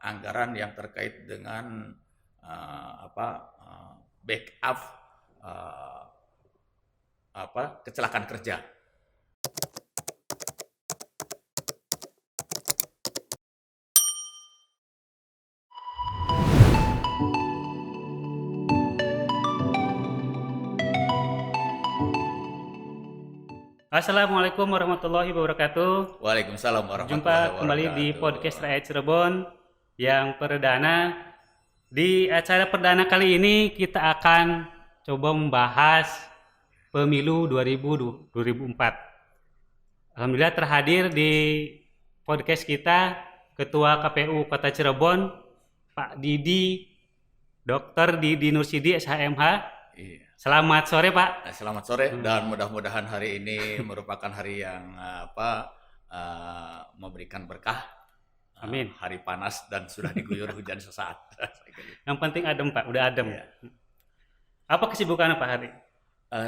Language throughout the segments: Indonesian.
anggaran yang terkait dengan backup uh, kecelakaan kerja. Assalamualaikum warahmatullahi wabarakatuh. Waalaikumsalam warahmatullahi Jumpa kembali di wabarakatuh. podcast Rakyat Cirebon yang perdana. Di acara perdana kali ini kita akan coba membahas pemilu 2004. Alhamdulillah terhadir di podcast kita Ketua KPU Kota Cirebon, Pak Didi, Dr. Didi Nursidi, SHMH. Iya. Selamat sore, Pak. Selamat sore dan mudah-mudahan hari ini merupakan hari yang memberikan berkah. Amin. Hari panas dan sudah diguyur hujan sesaat. Yang penting adem, Pak. Udah adem. Iya. Apa kesibukan Pak hari?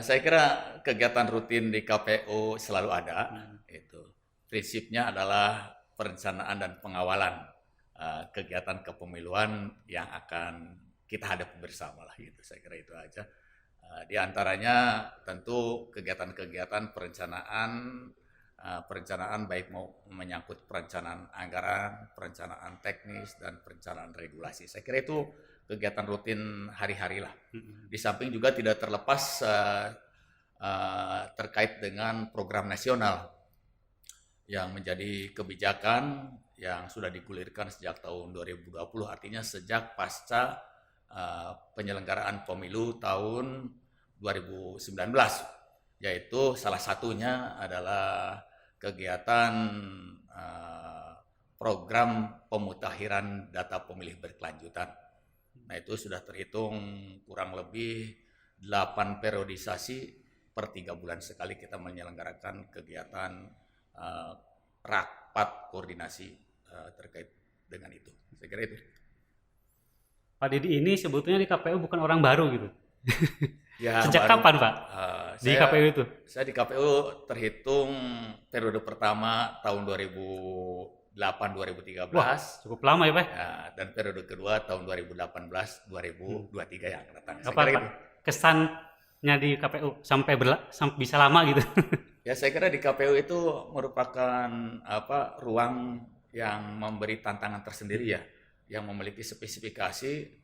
Saya kira kegiatan rutin di KPU selalu ada. Itu prinsipnya adalah perencanaan dan pengawalan kegiatan kepemiluan yang akan kita hadapi bersama lah gitu. Saya kira itu aja. Di antaranya tentu kegiatan-kegiatan perencanaan baik mau menyangkut perencanaan anggaran, perencanaan teknis dan perencanaan regulasi. Saya kira itu kegiatan rutin hari-hari lah. Di samping juga tidak terlepas terkait dengan program nasional yang menjadi kebijakan yang sudah digulirkan sejak tahun 2020, artinya sejak pasca penyelenggaraan pemilu tahun 2019, yaitu salah satunya adalah kegiatan program pemutakhiran data pemilih berkelanjutan. Nah, itu sudah terhitung kurang lebih 8 periodisasi per 3 bulan sekali kita menyelenggarakan kegiatan rapat koordinasi terkait dengan itu. Saya kira itu. Pak Didi ini sebetulnya di KPU bukan orang baru gitu. Ya, Sejak baru, kapan Pak di KPU itu? Saya di KPU terhitung periode pertama tahun 2008-2013. Wah, cukup lama ya Pak? Ya, dan periode kedua tahun 2018-2023 yang datang. Apa Pak kesannya di KPU sampai bisa lama gitu? Ya, saya kira di KPU itu merupakan ruang yang memberi tantangan tersendiri ya, yang memiliki spesifikasi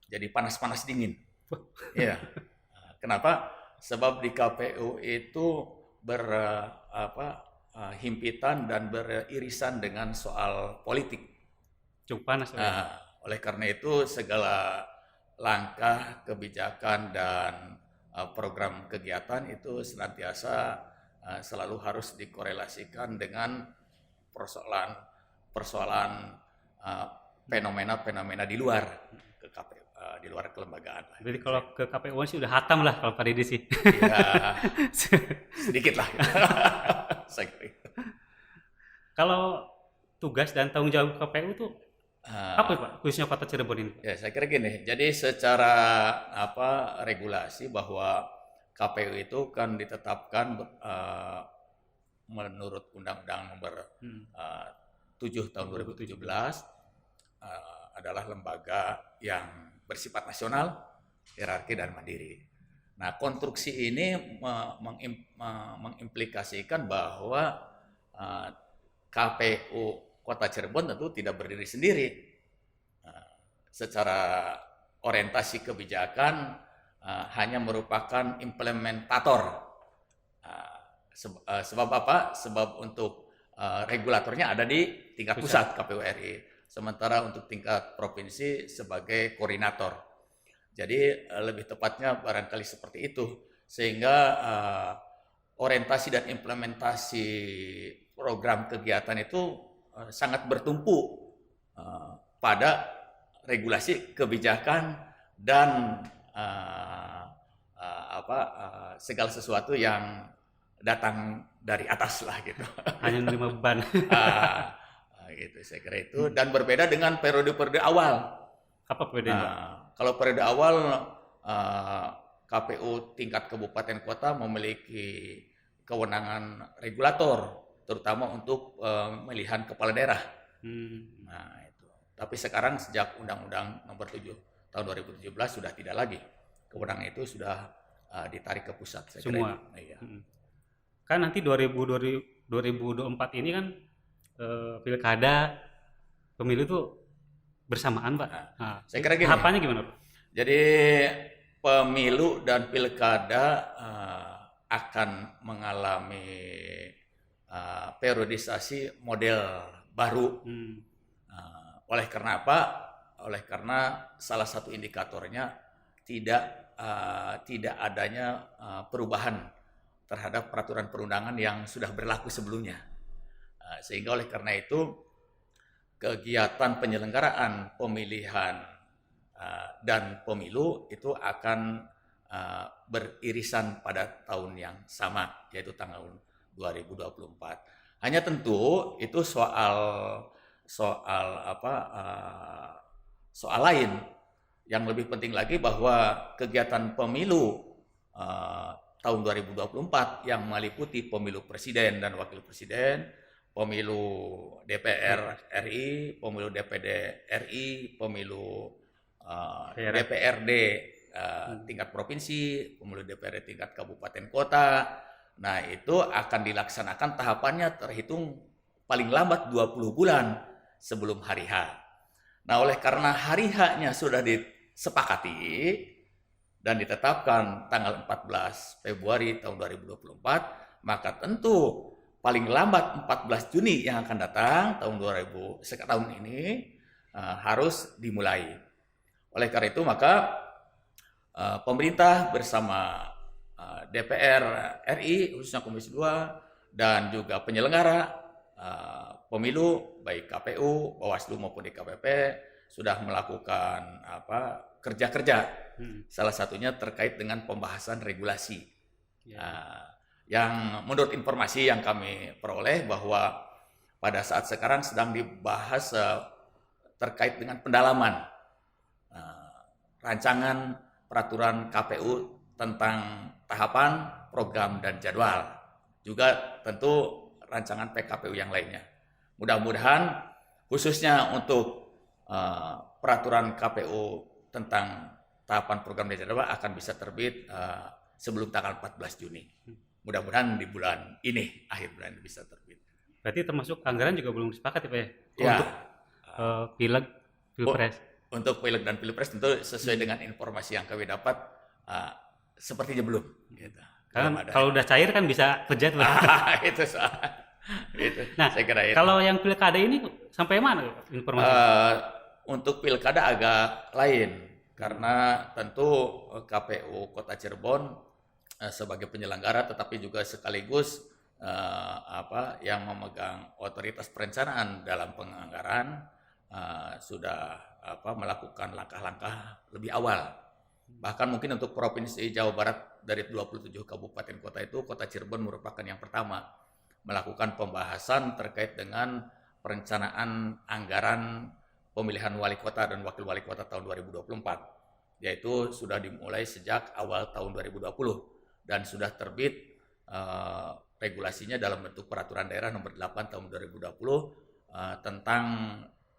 jadi panas-panas dingin. Ya. Kenapa? Sebab di KPU itu himpitan dan beririsan dengan soal politik. Cukup panas. Oleh karena itu segala langkah, kebijakan dan program kegiatan itu senantiasa selalu harus dikorelasikan dengan persoalan fenomena-fenomena di luar ke KPU, di luar kelembagaan. Jadi kalau ke KPU sih udah hatam lah kalau Pak Didi sih. Ya, sedikit lah. Kalau tugas dan tanggung jawab KPU tuh apa Pak khususnya Kota Cirebon ini? Ya, saya kira gini. Jadi secara regulasi bahwa KPU itu kan ditetapkan menurut Undang-Undang Nomor 7 tahun 2017 adalah lembaga yang bersifat nasional, hierarki dan mandiri. Nah, konstruksi ini mengimplikasikan bahwa KPU Kota Cirebon tentu tidak berdiri sendiri. Secara orientasi kebijakan hanya merupakan implementator. Sebab apa? Sebab untuk regulatornya ada di tingkat pusat KPU RI. Sementara untuk tingkat provinsi sebagai koordinator. Jadi lebih tepatnya barangkali seperti itu. Sehingga orientasi dan implementasi program kegiatan itu sangat bertumpu pada regulasi kebijakan dan segala sesuatu yang datang dari atas lah gitu. Hanya menerima beban. Gitu saya kira itu, dan berbeda dengan periode-periode awal. Apa bedanya? Kalau periode awal KPU tingkat kabupaten kota memiliki kewenangan regulator, terutama untuk pemilihan kepala daerah. Nah itu. Tapi sekarang sejak Undang-Undang Nomor 7 Tahun 2017 sudah tidak lagi. Kewenangan itu sudah ditarik ke pusat. Saya Semua. kira iya. Kan nanti 2024 ini kan pilkada, pemilu itu bersamaan, Pak. Nah, saya kira gini. Tahapannya gimana, Pak? Jadi pemilu dan pilkada akan mengalami periodisasi model baru. Oleh karena apa? Oleh karena salah satu indikatornya tidak adanya perubahan terhadap peraturan perundangan yang sudah berlaku sebelumnya. Sehingga oleh karena itu kegiatan penyelenggaraan pemilihan dan pemilu itu akan beririsan pada tahun yang sama, yaitu tahun 2024. Hanya tentu itu soal lain. Yang lebih penting lagi bahwa kegiatan pemilu tahun 2024 yang meliputi pemilu presiden dan wakil presiden, pemilu DPR RI, pemilu DPD RI, pemilu DPRD tingkat provinsi, pemilu DPRD tingkat kabupaten kota. Nah, itu akan dilaksanakan tahapannya terhitung paling lambat 20 bulan sebelum hari H. Nah, oleh karena hari H-nya sudah disepakati dan ditetapkan tanggal 14 Februari tahun 2024, maka tentu paling lambat 14 Juni yang akan datang tahun ini harus dimulai. Oleh karena itu maka pemerintah bersama DPR RI khususnya Komisi 2 dan juga penyelenggara pemilu baik KPU, Bawaslu maupun DKPP sudah melakukan kerja-kerja. Salah satunya terkait dengan pembahasan regulasi. Yang menurut informasi yang kami peroleh bahwa pada saat sekarang sedang dibahas terkait dengan pendalaman rancangan peraturan KPU tentang tahapan, program, dan jadwal. Juga tentu rancangan PKPU yang lainnya. Mudah-mudahan khususnya untuk peraturan KPU tentang tahapan, program, dan jadwal akan bisa terbit sebelum tanggal 14 Juni. Mudah-mudahan di bulan ini, akhir bulan ini bisa terbit. Berarti termasuk anggaran juga belum disepakati, Pak ya? Ya. Untuk pileg, pilpres. Untuk pileg dan pilpres tentu sesuai dengan informasi yang kami dapat sepertinya belum. Gitu. Karena kalau udah cair kan bisa kerja tuh. Itu soal. Itu. Nah, saya kira itu. Kalau yang pilkada ini sampai mana informasi? Untuk pilkada agak lain karena tentu KPU Kota Cirebon sebagai penyelenggara tetapi juga sekaligus yang memegang otoritas perencanaan dalam penganggaran sudah melakukan langkah-langkah lebih awal. Bahkan mungkin untuk Provinsi Jawa Barat dari 27 kabupaten kota itu Kota Cirebon merupakan yang pertama melakukan pembahasan terkait dengan perencanaan anggaran pemilihan wali kota dan wakil wali kota tahun 2024, yaitu sudah dimulai sejak awal tahun 2020 dan sudah terbit regulasinya dalam bentuk peraturan daerah nomor 8 tahun 2020 tentang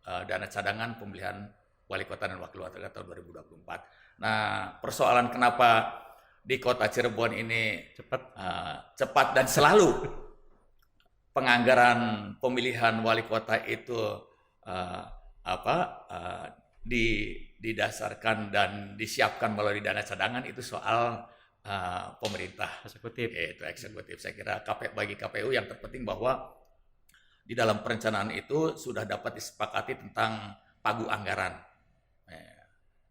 dana cadangan pemilihan wali kota dan wakil wali kota tahun 2024. Nah, persoalan kenapa di Kota Cirebon ini cepat dan selalu penganggaran pemilihan wali kota itu didasarkan dan disiapkan melalui dana cadangan itu soal pemerintah eksekutif. Itu eksekutif. Saya kira bagi KPU yang terpenting bahwa di dalam perencanaan itu sudah dapat disepakati tentang pagu anggaran.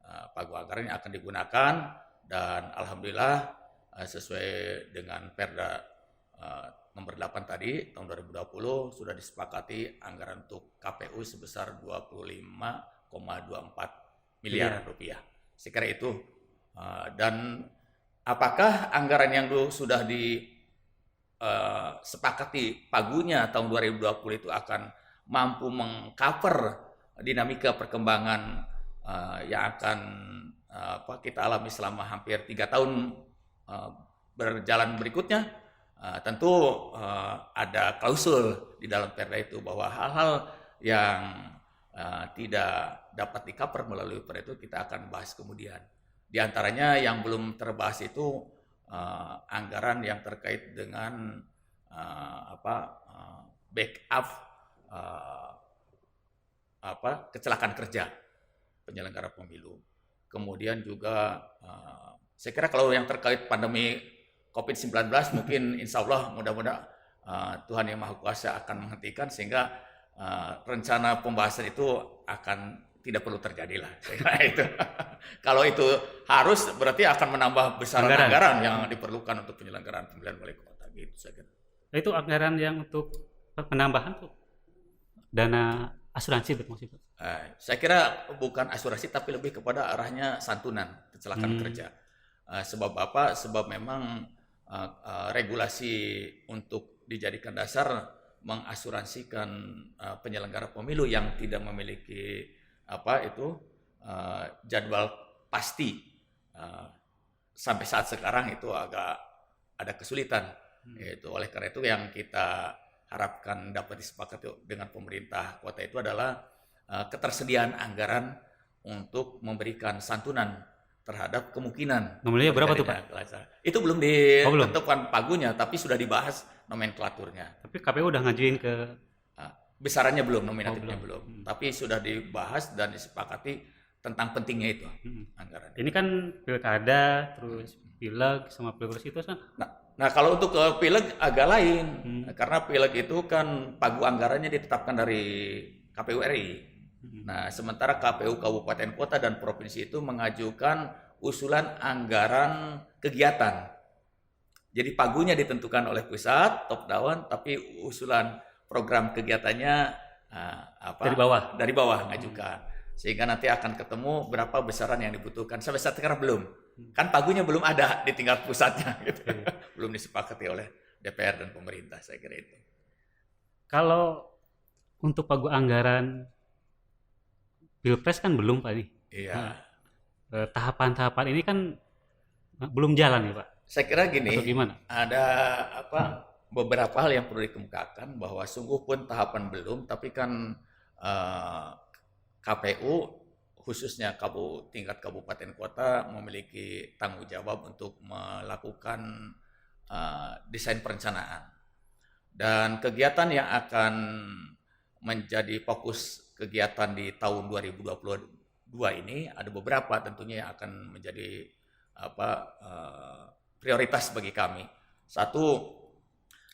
Pagu anggaran yang akan digunakan dan alhamdulillah sesuai dengan Perda nomor 8 tadi tahun 2020 sudah disepakati anggaran untuk KPU sebesar 25,24 miliar rupiah. Saya kira itu. Dan apakah anggaran yang sudah disepakati pagunya tahun 2020 itu akan mampu mengcover dinamika perkembangan yang akan kita alami selama hampir 3 tahun berjalan berikutnya? Tentu ada klausul di dalam Perda itu bahwa hal-hal yang tidak dapat di-cover melalui perda itu kita akan bahas kemudian. Di antaranya yang belum terbahas itu anggaran yang terkait dengan backup kecelakaan kerja penyelenggara pemilu. Kemudian juga saya kira kalau yang terkait pandemi COVID-19 mungkin insya Allah mudah-mudahan Tuhan Yang Maha Kuasa akan menghentikan sehingga rencana pembahasan itu akan tidak perlu terjadi lah. Saya kira itu. Kalau itu harus berarti akan menambah besaran anggaran yang diperlukan untuk penyelenggaraan pemilihan wali kota gitu saya kira. Itu anggaran yang untuk penambahan tuh dana asuransi maksudnya. Saya kira bukan asuransi tapi lebih kepada arahnya santunan kecelakaan kerja. Sebab apa? Sebab memang regulasi untuk dijadikan dasar mengasuransikan penyelenggara pemilu yang tidak memiliki jadwal pasti sampai saat sekarang itu agak ada kesulitan. Itu oleh karena itu yang kita harapkan dapat disepakati dengan pemerintah kota itu adalah ketersediaan anggaran untuk memberikan santunan terhadap kemungkinan. Nomornya berapa tuh Pak? Itu belum ditentukan pagunya, tapi sudah dibahas nomenklaturnya. Tapi KPU udah ngajuin ke besarannya belum, nominatifnya belum. Tapi sudah dibahas dan disepakati tentang pentingnya itu anggaran. Ini kan pilkada, terus pileg sama pilpres itu kan. Nah kalau untuk ke pileg agak lain, karena pileg itu kan pagu anggarannya ditetapkan dari KPU RI. Nah, sementara KPU Kabupaten Kota dan Provinsi itu mengajukan usulan anggaran kegiatan. Jadi pagunya ditentukan oleh pusat, top down, tapi usulan program kegiatannya dari bawah ngajukan. Sehingga nanti akan ketemu berapa besaran yang dibutuhkan. Sampai saat sekarang belum. Kan pagunya belum ada di tingkat pusatnya. Gitu. Belum disepakati oleh DPR dan pemerintah, saya kira itu. Kalau untuk pagu anggaran Pilpres kan belum Pak nih. Iya. Tahapan-tahapan ini kan belum jalan ya Pak. Saya kira gini, ada beberapa hal yang perlu dikemukakan bahwa sungguh pun tahapan belum, tapi kan KPU khususnya tingkat kabupaten kota memiliki tanggung jawab untuk melakukan desain perencanaan. Dan kegiatan yang akan menjadi fokus kegiatan di tahun 2022 ini ada beberapa tentunya yang akan menjadi prioritas bagi kami. Satu,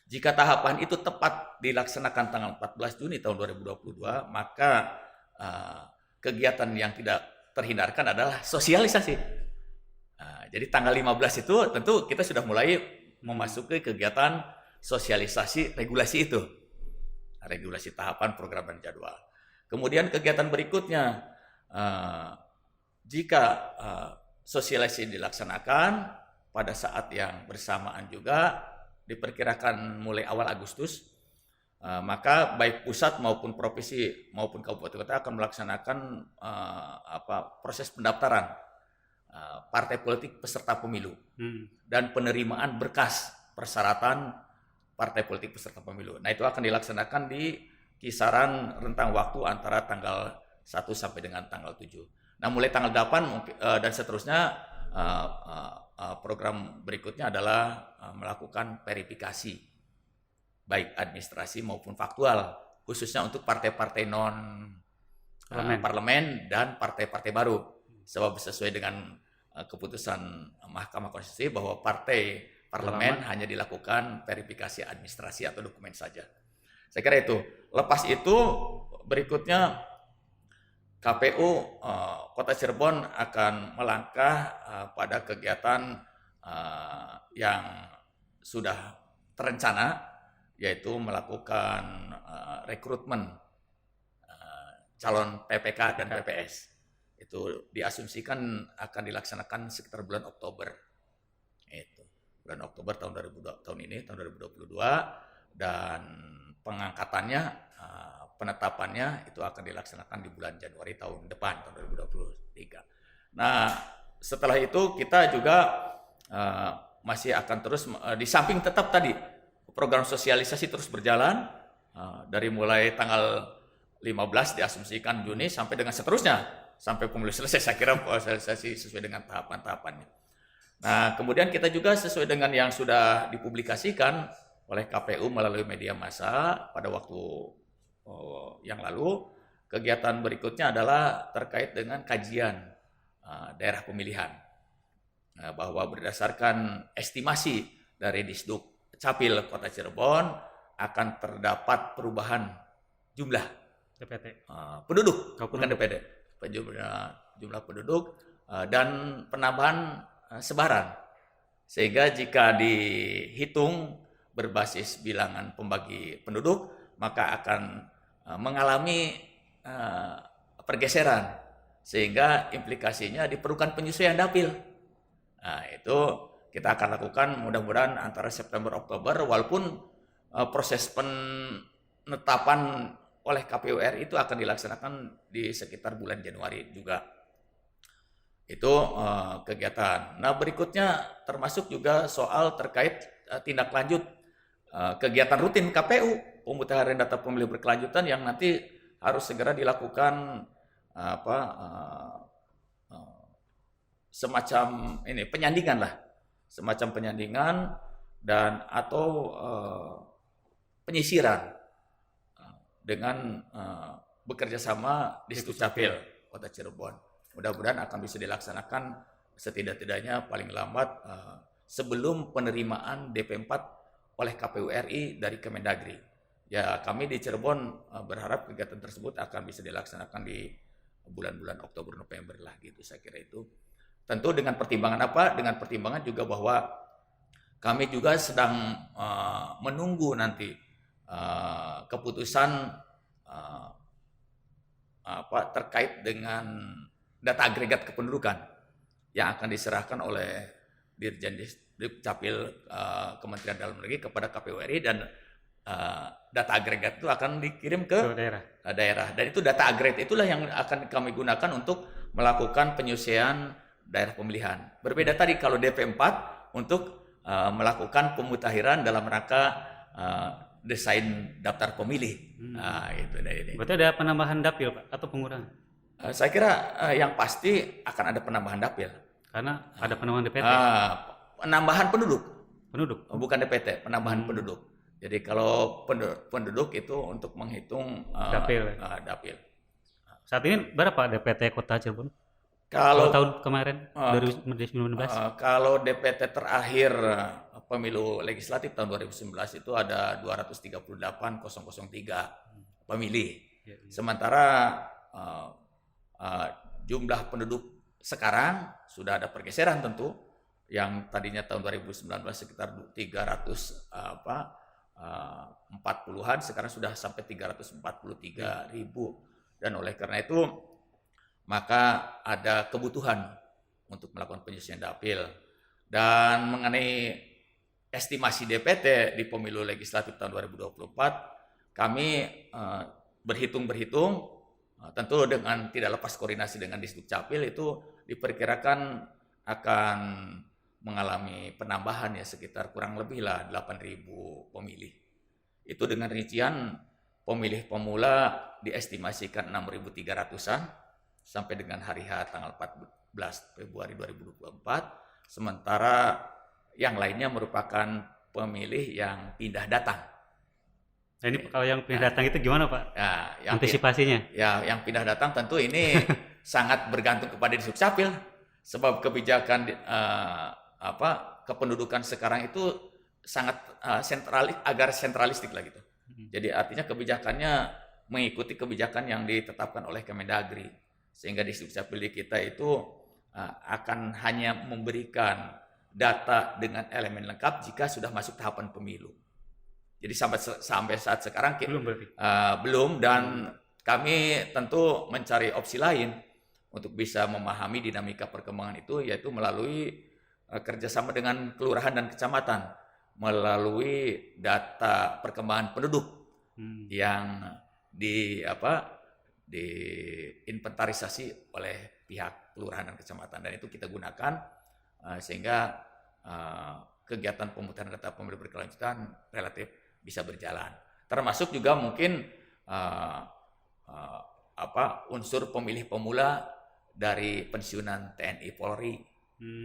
jika tahapan itu tepat dilaksanakan tanggal 14 Juni tahun 2022, maka kegiatan yang tidak terhindarkan adalah sosialisasi. Jadi tanggal 15 itu tentu kita sudah mulai memasuki kegiatan sosialisasi regulasi itu. Regulasi tahapan program dan jadwal. Kemudian kegiatan berikutnya, jika sosialisasi dilaksanakan pada saat yang bersamaan juga diperkirakan mulai awal Agustus, maka baik pusat maupun provinsi maupun kabupaten kota akan melaksanakan proses pendaftaran partai politik peserta pemilu dan penerimaan berkas persyaratan partai politik peserta pemilu. Nah, itu akan dilaksanakan di kisaran rentang waktu antara tanggal 1 sampai dengan tanggal 7. Nah, mulai tanggal 8 dan seterusnya program berikutnya adalah melakukan verifikasi baik administrasi maupun faktual khususnya untuk partai-partai non parlemen dan partai-partai baru. Sebab sesuai dengan keputusan Mahkamah Konstitusi bahwa partai parlemen hanya dilakukan verifikasi administrasi atau dokumen saja. Saya kira itu. Lepas itu berikutnya KPU Kota Cirebon akan melangkah pada kegiatan yang sudah terencana, yaitu melakukan rekrutmen calon PPK dan PPS. Itu diasumsikan akan dilaksanakan sekitar bulan Oktober. Itu bulan Oktober tahun 2022 dan pengangkatannya penetapannya itu akan dilaksanakan di bulan Januari tahun depan, tahun 2023. Nah, setelah itu kita juga masih akan terus, di samping tetap tadi program sosialisasi terus berjalan, dari mulai tanggal 15 diasumsikan Juni sampai dengan seterusnya sampai pemilu selesai. Saya kira sosialisasi sesuai dengan tahapan-tahapannya. Nah, kemudian kita juga sesuai dengan yang sudah dipublikasikan oleh KPU melalui media massa pada waktu yang lalu, kegiatan berikutnya adalah terkait dengan kajian daerah pemilihan. Bahwa berdasarkan estimasi dari Disduk Capil Kota Cirebon akan terdapat perubahan jumlah DPT. Penduduk, bukan DPD, jumlah penduduk dan penambahan sebaran. Sehingga jika dihitung berbasis bilangan pembagi penduduk, maka akan mengalami pergeseran, sehingga implikasinya diperlukan penyesuaian dapil. Nah, itu kita akan lakukan mudah-mudahan antara September Oktober, walaupun proses penetapan oleh KPU RI itu akan dilaksanakan di sekitar bulan Januari juga. Itu kegiatan. Nah, berikutnya termasuk juga soal terkait tindak lanjut kegiatan rutin KPU, pemutahiran data pemilih berkelanjutan yang nanti harus segera dilakukan semacam ini penyandingan lah, semacam penyandingan dan atau penyisiran dengan bekerja sama di Disduk Capil Kota Cirebon. Mudah-mudahan akan bisa dilaksanakan setidak-tidaknya paling lambat sebelum penerimaan DP4 oleh KPU RI dari Kemendagri. Ya, kami di Cirebon berharap kegiatan tersebut akan bisa dilaksanakan di bulan-bulan Oktober November lah gitu, saya kira itu. Tentu dengan pertimbangan apa? Dengan pertimbangan juga bahwa kami juga sedang menunggu nanti keputusan terkait dengan data agregat kependudukan yang akan diserahkan oleh Dirjen Dukcapil Kementerian Dalam Negeri kepada KPU RI, dan data agregat itu akan dikirim ke daerah. Dan itu data agregat itulah yang akan kami gunakan untuk melakukan penyusunan daerah pemilihan. Berbeda tadi kalau DP4 untuk melakukan pemutahiran dalam rangka desain daftar pemilih. Nah, itu ini. Berarti ada penambahan dapil, Pak, atau pengurangan? Saya kira yang pasti akan ada penambahan dapil. Karena ada penambahan DPT. Penambahan penduduk. Bukan DPT, penambahan penduduk. Jadi kalau penduduk itu untuk menghitung dapil. Saat ini berapa DPT Kota Cirebon? Kalau tahun kemarin 2019. Kalau DPT terakhir pemilu legislatif tahun 2019 itu ada 238.003 pemilih. Sementara jumlah penduduk sekarang sudah ada pergeseran tentu, yang tadinya tahun 2019 sekitar 340-an, sekarang sudah sampai 343.000. Dan oleh karena itu maka ada kebutuhan untuk melakukan penyusunan dapil. Dan mengenai estimasi DPT di pemilu legislatif tahun 2024, kami berhitung tentu dengan tidak lepas koordinasi dengan Disduk Capil, itu diperkirakan akan mengalami penambahan ya sekitar kurang lebih lah 8.000 pemilih. Itu dengan rincian pemilih pemula diestimasikan 6.300-an sampai dengan hari H tanggal 14 Februari 2024. Sementara yang lainnya merupakan pemilih yang pindah datang. Nah, ini kalau yang pindah datang itu gimana, Pak? Yang antisipasinya? Yang pindah datang tentu ini sangat bergantung kepada Disduk Capil, sebab kebijakan kependudukan sekarang itu sangat sentralistik lah gitu. Jadi artinya kebijakannya mengikuti kebijakan yang ditetapkan oleh Kemendagri, sehingga Disduk Capil kita itu akan hanya memberikan data dengan elemen lengkap jika sudah masuk tahapan pemilu. Jadi sampai saat sekarang belum, dan kami tentu mencari opsi lain untuk bisa memahami dinamika perkembangan itu, yaitu melalui kerjasama dengan kelurahan dan kecamatan, melalui data perkembangan penduduk yang diinventarisasi oleh pihak kelurahan dan kecamatan, dan itu kita gunakan sehingga kegiatan pemutahiran data pemilih berkelanjutan relatif bisa berjalan. Termasuk juga mungkin uh, unsur pemilih pemula dari pensiunan TNI Polri.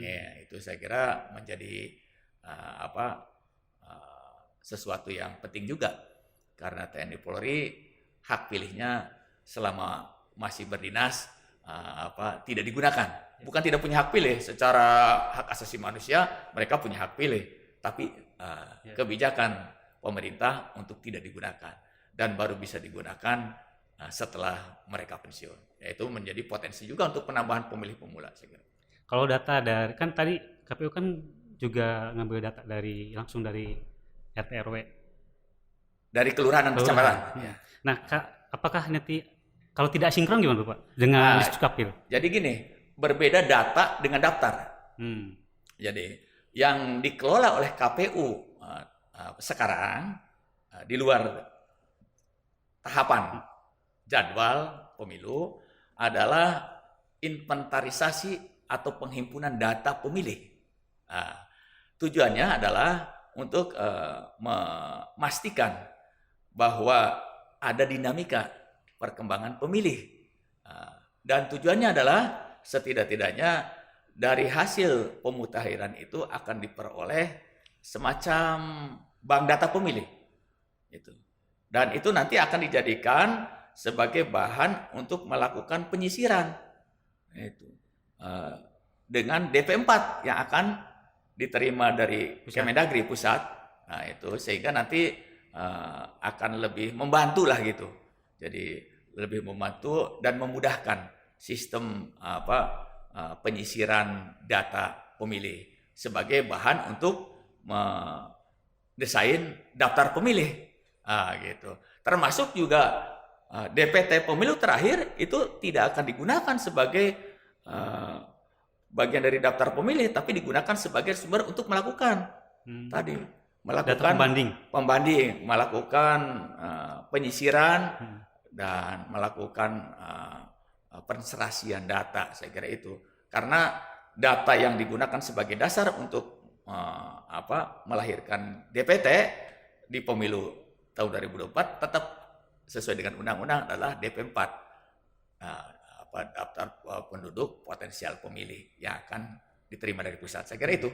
Ya, itu saya kira menjadi sesuatu yang penting juga, karena TNI Polri hak pilihnya selama masih berdinas tidak digunakan. Bukan tidak punya hak pilih, secara hak asasi manusia mereka punya hak pilih, tapi kebijakan pemerintah untuk tidak digunakan, dan baru bisa digunakan setelah mereka pensiun. Yaitu menjadi potensi juga untuk penambahan pemilih pemula, saya kira. Kalau data dari, kan tadi KPU kan juga ngambil data langsung dari RT RW. Dari kelurahan dan kecamatan. Ya. Nah, apakah nanti kalau tidak sinkron gimana Pak dengan Dukcapil? Jadi gini, berbeda data dengan daftar. Jadi yang dikelola oleh KPU sekarang di luar tahapan jadwal pemilu adalah inventarisasi atau penghimpunan data pemilih. Tujuannya adalah untuk memastikan bahwa ada dinamika perkembangan pemilih. Dan tujuannya adalah setidak-tidaknya dari hasil pemutakhiran itu akan diperoleh semacam bank data pemilih. Dan itu nanti akan dijadikan sebagai bahan untuk melakukan penyisiran dengan DP4 yang akan diterima dari Kemendagri pusat. Nah, itu sehingga nanti akan lebih membantu lah gitu. Jadi lebih membantu dan memudahkan sistem penyisiran data pemilih sebagai bahan untuk mendesain daftar pemilih. Gitu. Termasuk juga DPT pemilu terakhir itu tidak akan digunakan sebagai bagian dari daftar pemilih, tapi digunakan sebagai sumber untuk melakukan melakukan pembanding, melakukan penyisiran dan melakukan penserasian data. Saya kira itu karena data yang digunakan sebagai dasar untuk melahirkan DPT di pemilu tahun 2024 tetap sesuai dengan undang-undang adalah DP4, daftar penduduk potensial pemilih yang akan diterima dari pusat. Saya kira itu.